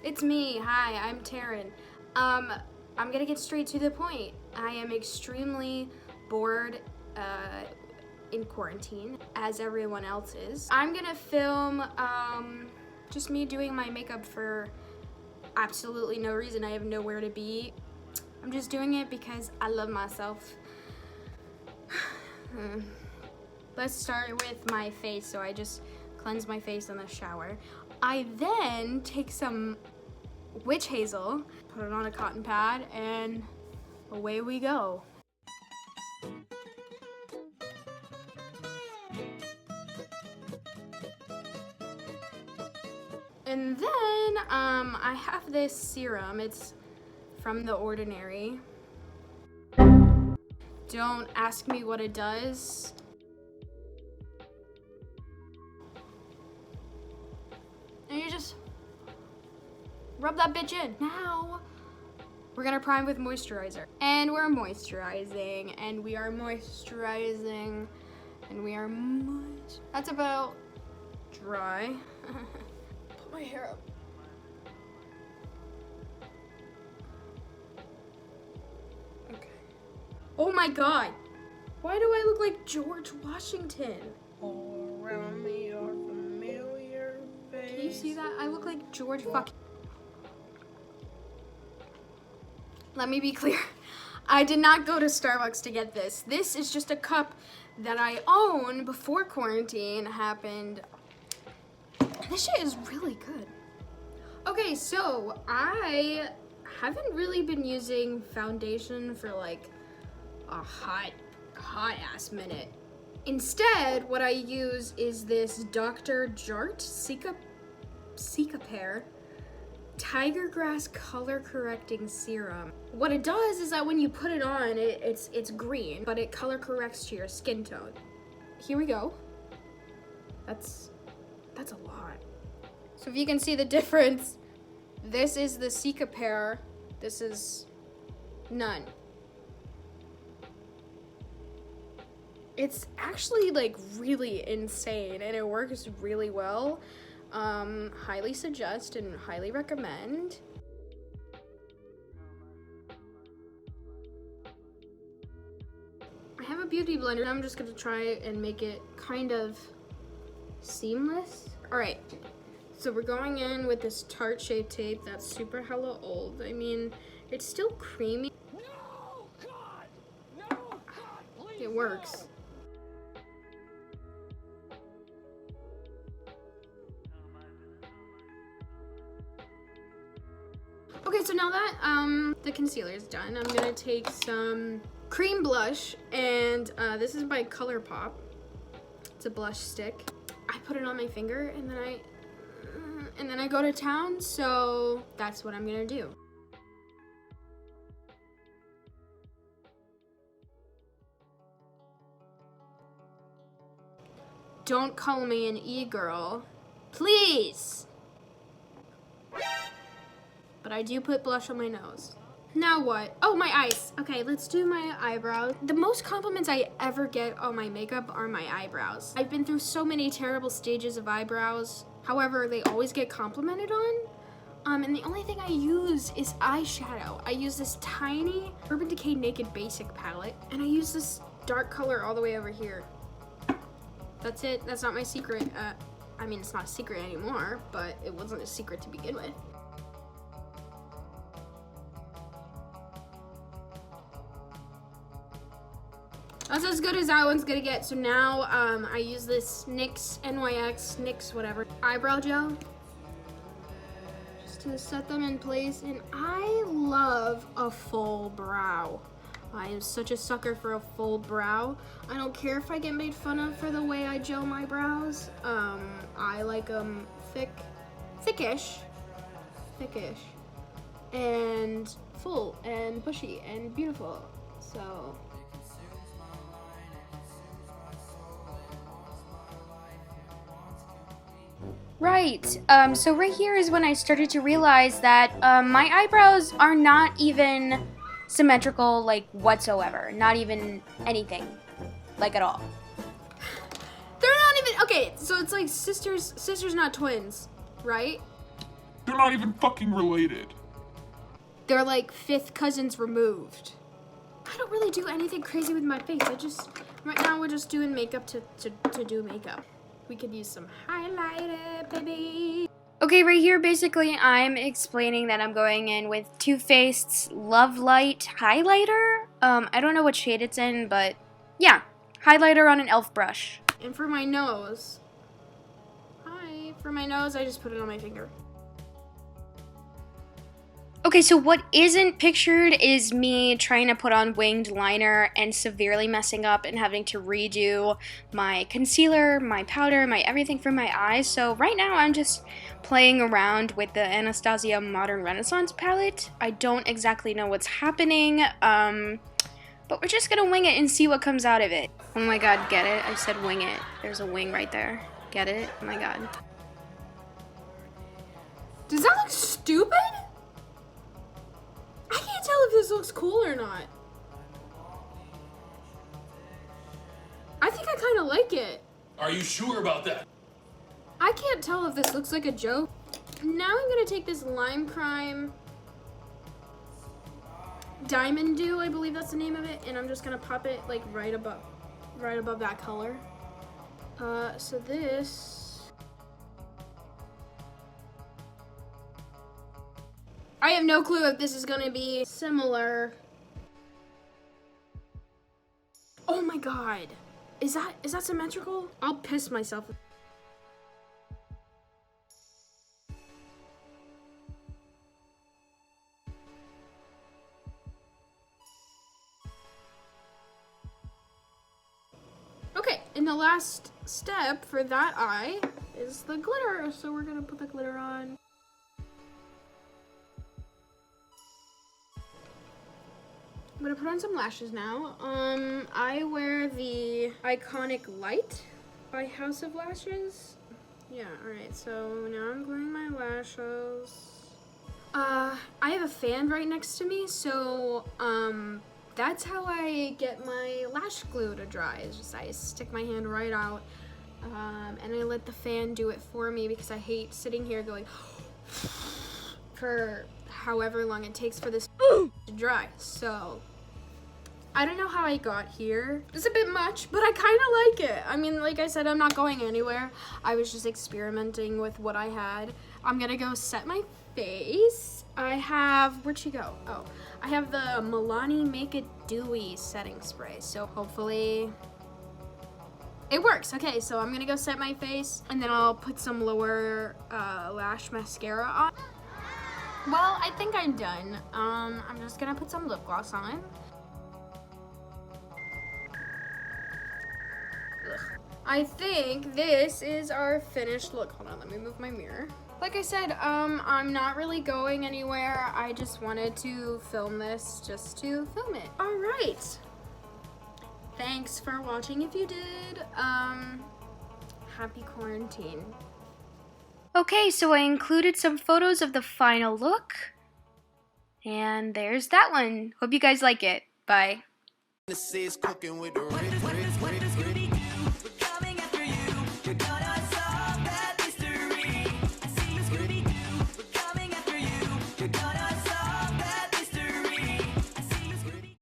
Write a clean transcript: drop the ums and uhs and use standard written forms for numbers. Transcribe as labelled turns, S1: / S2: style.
S1: It's me. Hi, I'm Taryn. I'm gonna get straight to the point. I am extremely bored in quarantine, as everyone else is. I'm gonna film just me doing my makeup for absolutely no reason. I have nowhere to be. I'm just doing it because I love myself. Let's start with my face. So I just cleanse my face in the shower. I then take some witch hazel, put it on a cotton pad, and away we go. And then I have this serum. It's from The Ordinary. Don't ask me what it does. And you just rub that bitch in. Now, we're gonna prime with moisturizer. And we're moisturizing, and we are moisturizing, and we are moist. That's about dry. Put my hair up. Okay. Oh my God. Why do I look like George Washington?
S2: All around me are familiar faces.
S1: Can you see that? I look like George fucking... Let me be clear. I did not go to Starbucks to get this. This is just a cup that I own before quarantine happened. This shit is really good. Okay, so I haven't really been using foundation for like a hot ass minute. Instead, what I use is this Dr. Jart Cicapair Tiger Grass Color Correcting Serum. What it does is that when you put it on, it's green, but it color corrects to your skin tone. Here we go. That's a lot. So if you can see the difference, this is the Cicapair, this is none. It's actually like really insane and it works really well. Highly suggest and highly recommend. I have a beauty blender. I'm just gonna try and make it kind of seamless. All right, so we're going in with this Tarte Shape Tape that's super hella old. I mean, it's still creamy.
S2: No, God! No, God, please,
S1: It works. Okay, so now that the concealer is done, I'm gonna take some cream blush, and this is by ColourPop. It's a blush stick. I put it on my finger, and then I go to town. So that's what I'm gonna do. Don't call me an e-girl, please. But I do put blush on my nose. Now what? Oh, my eyes. Okay, let's do my eyebrows. The most compliments I ever get on my makeup are my eyebrows. I've been through so many terrible stages of eyebrows. However, they always get complimented on. And the only thing I use is eyeshadow. I use this tiny Urban Decay Naked Basic palette, and I use this dark color all the way over here. That's it. That's not my secret. I mean, it's not a secret anymore, but it wasn't a secret to begin with. That's as good as that one's gonna get. So now I use this NYX whatever eyebrow gel just to set them in place. And I love a full brow. I am such a sucker for a full brow. I don't care if I get made fun of for the way I gel my brows. I like them thickish, and full and bushy and beautiful. So. Right, so right here is when I started to realize that my eyebrows are not even symmetrical, like, whatsoever. Not even anything, like, at all. They're not even, okay, so it's like sisters not twins, right?
S3: They're not even fucking related.
S1: They're like fifth cousins removed. I don't really do anything crazy with my face. Right now we're just doing makeup to do makeup. We could use some highlighter, baby. Okay, right here, basically, I'm explaining that I'm going in with Too Faced's Love Light highlighter. I don't know what shade it's in, but yeah, highlighter on an e.l.f. brush. And for my nose, I just put it on my finger. Okay, so what isn't pictured is me trying to put on winged liner and severely messing up and having to redo my concealer, my powder, my everything for my eyes. So right now I'm just playing around with the Anastasia Modern Renaissance palette. I don't exactly know what's happening, but we're just gonna wing it and see what comes out of it. Oh my god, get it? I said wing it. There's a wing right there. Get it? Oh my god. Does that look stupid? I can't tell if this looks cool or not. I think I kind of like it.
S3: Are you sure about that?
S1: I can't tell if this looks like a joke. Now I'm gonna take this Lime Crime Diamond Dew, I believe that's the name of it, and I'm just gonna pop it like right above that color. So this. I have no clue if this is gonna be similar. Oh my god. Is that symmetrical? I'll piss myself. Okay, and the last step for that eye is the glitter. So we're gonna put the glitter on. I'm gonna put on some lashes now. I wear the Iconic Light by House of Lashes. Yeah, alright, so now I'm gluing my lashes. I have a fan right next to me, so, that's how I get my lash glue to dry. It's just I stick my hand right out, and I let the fan do it for me because I hate sitting here going for however long it takes for this to dry. So I don't know how I got here. It's a bit much, but I kind of like it. I mean, like I said, I'm not going anywhere. I was just experimenting with what I had. I'm gonna go set my face. I have, where'd she go? Oh, I have the Milani Make It Dewy setting spray. So hopefully it works. Okay, so I'm gonna go set my face and then I'll put some lower lash mascara on. Well, I think I'm done. I'm just gonna put some lip gloss on. I think this is our finished look. Hold on, let me move my mirror. Like I said, I'm not really going anywhere. I just wanted to film this just to film it. All right. Thanks for watching if you did. Happy quarantine. Okay, so I included some photos of the final look. And there's that one. Hope you guys like it. Bye.